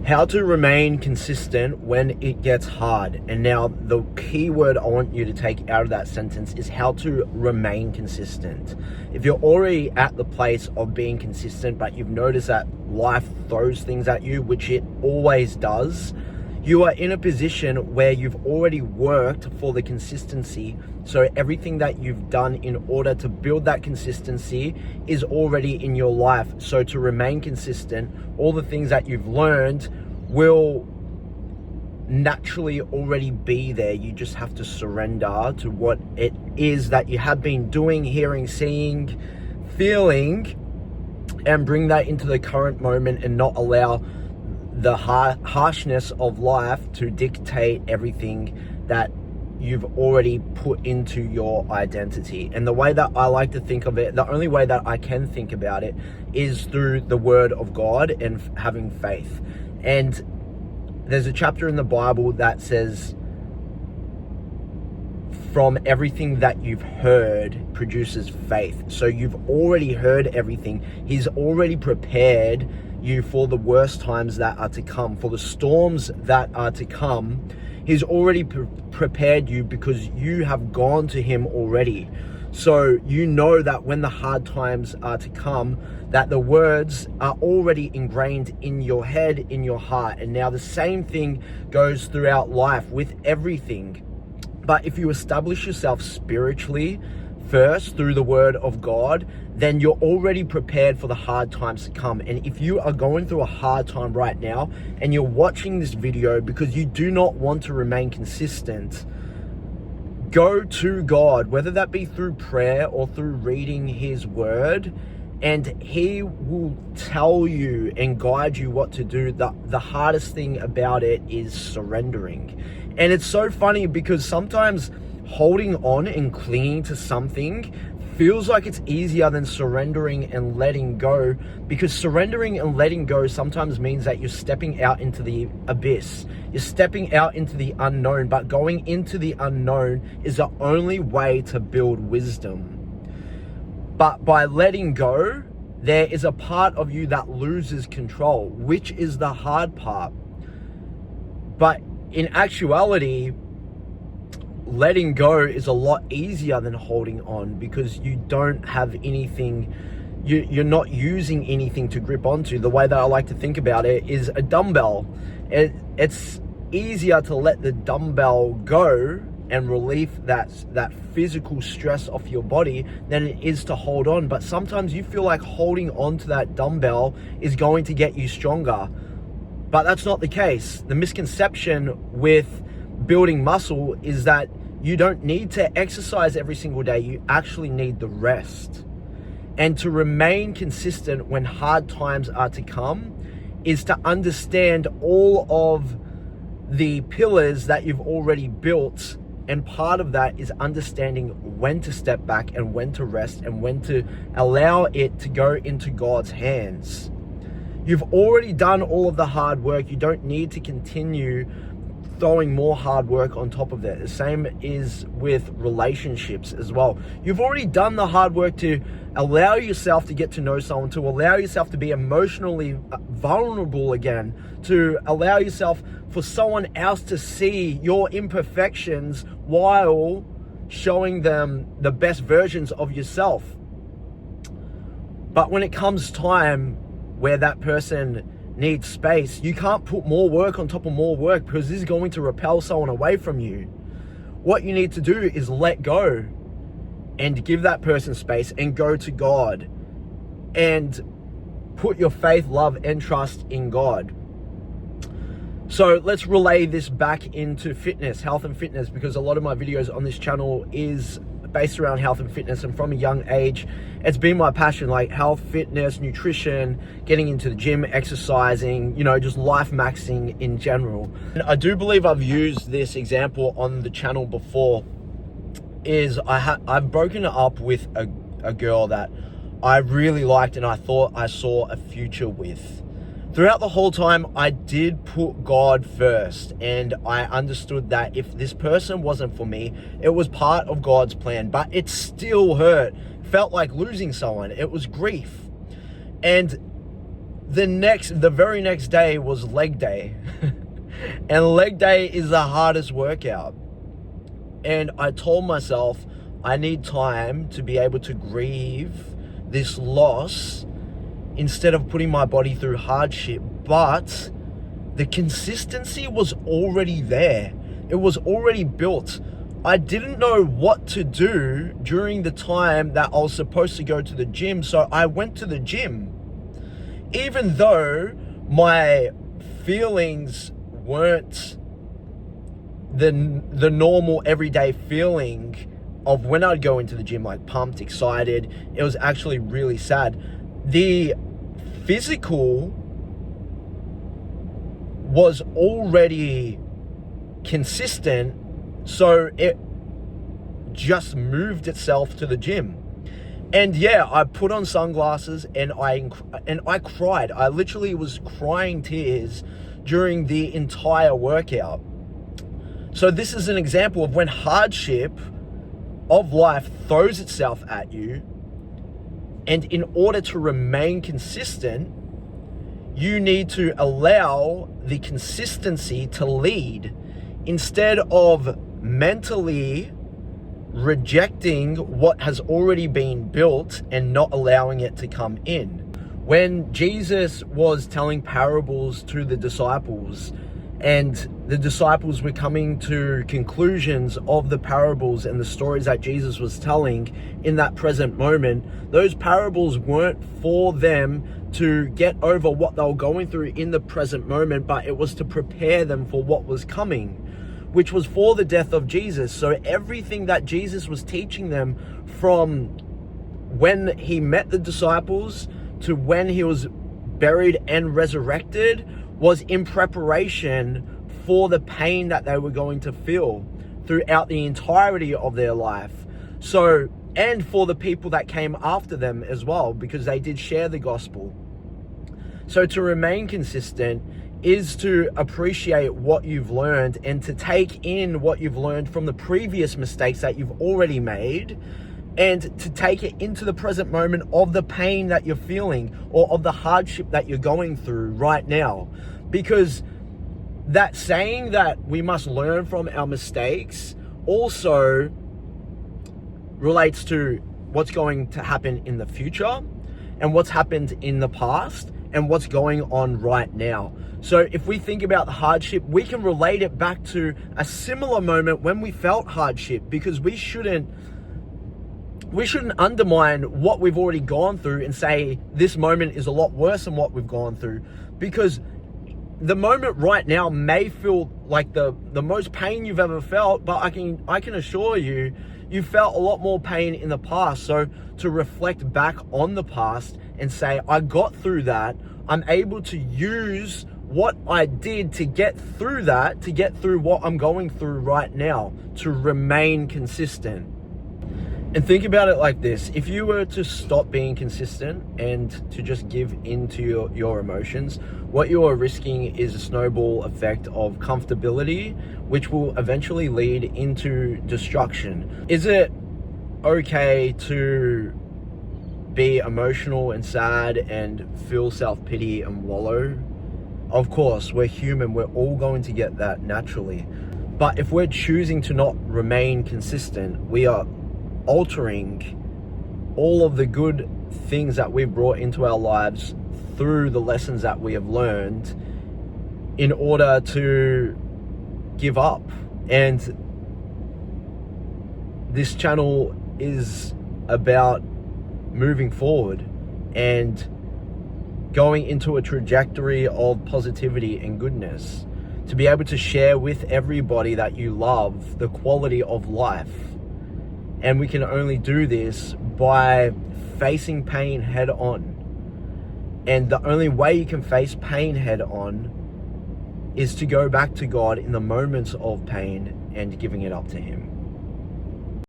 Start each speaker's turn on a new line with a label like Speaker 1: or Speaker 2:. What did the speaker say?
Speaker 1: How to remain consistent when it gets hard. And now the key word I want you to take out of that sentence is how to remain consistent. If you're already at the place of being consistent, but you've noticed that life throws things at you, which it always does, you are in a position where you've already worked for the consistency. So everything that you've done in order to build that consistency is already in your life. So to remain consistent, all the things that you've learned will naturally already be there. You just have to surrender to what it is that you have been doing, hearing, seeing, feeling, and bring that into the current moment and not allow the harshness of life to dictate everything that you've already put into your identity. And the way that I like to think of it, the only way that I can think about it, is through the word of God and having faith. And there's a chapter in the Bible that says, from everything that you've heard produces faith. So you've already heard everything. He's already prepared you for the worst times that are to come, for the storms that are to come. He's already prepared you because you have gone to him already. So you know that when the hard times are to come, that the words are already ingrained in your head, in your heart. And now the same thing goes throughout life with everything. But if you establish yourself spiritually first through the word of God, then you're already prepared for the hard times to come. And if you are going through a hard time right now and you're watching this video because you do not want to remain consistent, go to God, whether that be through prayer or through reading his word, and he will tell you and guide you what to do. The hardest thing about it is surrendering. And it's so funny because sometimes holding on and clinging to something feels like it's easier than surrendering and letting go, because surrendering and letting go sometimes means that you're stepping out into the abyss. You're stepping out into the unknown, but going into the unknown is the only way to build wisdom. But by letting go, there is a part of you that loses control, which is the hard part. But in actuality, letting go is a lot easier than holding on, because you don't have anything, you're not using anything to grip onto. The way that I like to think about it is a dumbbell. It's easier to let the dumbbell go and relieve that physical stress off your body than it is to hold on. But sometimes you feel like holding on to that dumbbell is going to get you stronger. But that's not the case. The misconception with building muscle is that you don't need to exercise every single day. You actually need the rest. And to remain consistent when hard times are to come is to understand all of the pillars that you've already built. And part of that is understanding when to step back and when to rest and when to allow it to go into God's hands. You've already done all of the hard work. You don't need to continue throwing more hard work on top of that. The same is with relationships as well. You've already done the hard work to allow yourself to get to know someone, to allow yourself to be emotionally vulnerable again, to allow yourself for someone else to see your imperfections while showing them the best versions of yourself. But when it comes time where that person needs space, you can't put more work on top of more work, because this is going to repel someone away from you. What you need to do is let go and give that person space and go to God and put your faith, love, and trust in God. So let's relay this back into fitness, health and fitness, because a lot of my videos on this channel is based around health and fitness. And from a young age, it's been my passion, like health, fitness, nutrition, getting into the gym, exercising, just life maxing in general. And I do believe I've used this example on the channel before. I've broken it up with a girl that I really liked and I thought I saw a future with. Throughout the whole time, I did put God first, and I understood that if this person wasn't for me, it was part of God's plan, but it still hurt. Felt like losing someone. It was grief. And The very next day was leg day. And leg day is the hardest workout. And I told myself I need time to be able to grieve this loss instead of putting my body through hardship. But the consistency was already there. It was already built. I didn't know what to do during the time that I was supposed to go to the gym, so I went to the gym. Even though my feelings weren't the normal everyday feeling of when I'd go into the gym, like pumped, excited, it was actually really sad. The physical was already consistent, so it just moved itself to the gym. And yeah, I put on sunglasses and I cried. I literally was crying tears during the entire workout. So this is an example of when hardship of life throws itself at you, and in order to remain consistent, you need to allow the consistency to lead instead of mentally rejecting what has already been built and not allowing it to come in. When Jesus was telling parables to the disciples, and the disciples were coming to conclusions of the parables and the stories that Jesus was telling in that present moment, those parables weren't for them to get over what they were going through in the present moment, but it was to prepare them for what was coming, which was for the death of Jesus. So everything that Jesus was teaching them from when he met the disciples to when he was buried and resurrected was in preparation for the pain that they were going to feel throughout the entirety of their life. So, and for the people that came after them as well, because they did share the gospel. So to remain consistent is to appreciate what you've learned and to take in what you've learned from the previous mistakes that you've already made, and to take it into the present moment of the pain that you're feeling or of the hardship that you're going through right now. Because that saying that we must learn from our mistakes also relates to what's going to happen in the future and what's happened in the past and what's going on right now. So if we think about the hardship, we can relate it back to a similar moment when we felt hardship, because we shouldn't undermine what we've already gone through and say this moment is a lot worse than what we've gone through, because the moment right now may feel like the most pain you've ever felt, but I can assure you, you felt a lot more pain in the past. So to reflect back on the past and say, I got through that, I'm able to use what I did to get through that, to get through what I'm going through right now, to remain consistent. And think about it like this: if you were to stop being consistent and to just give into your emotions, what you are risking is a snowball effect of comfortability, which will eventually lead into destruction. Is it okay to be emotional and sad and feel self-pity and wallow? Of course, we're human, we're all going to get that naturally. But if we're choosing to not remain consistent, we are altering all of the good things that we've brought into our lives through the lessons that we have learned in order to give up. And this channel is about moving forward and going into a trajectory of positivity and goodness, to be able to share with everybody that you love the quality of life. And we can only do this by facing pain head on. And the only way you can face pain head on is to go back to God in the moments of pain and giving it up to Him.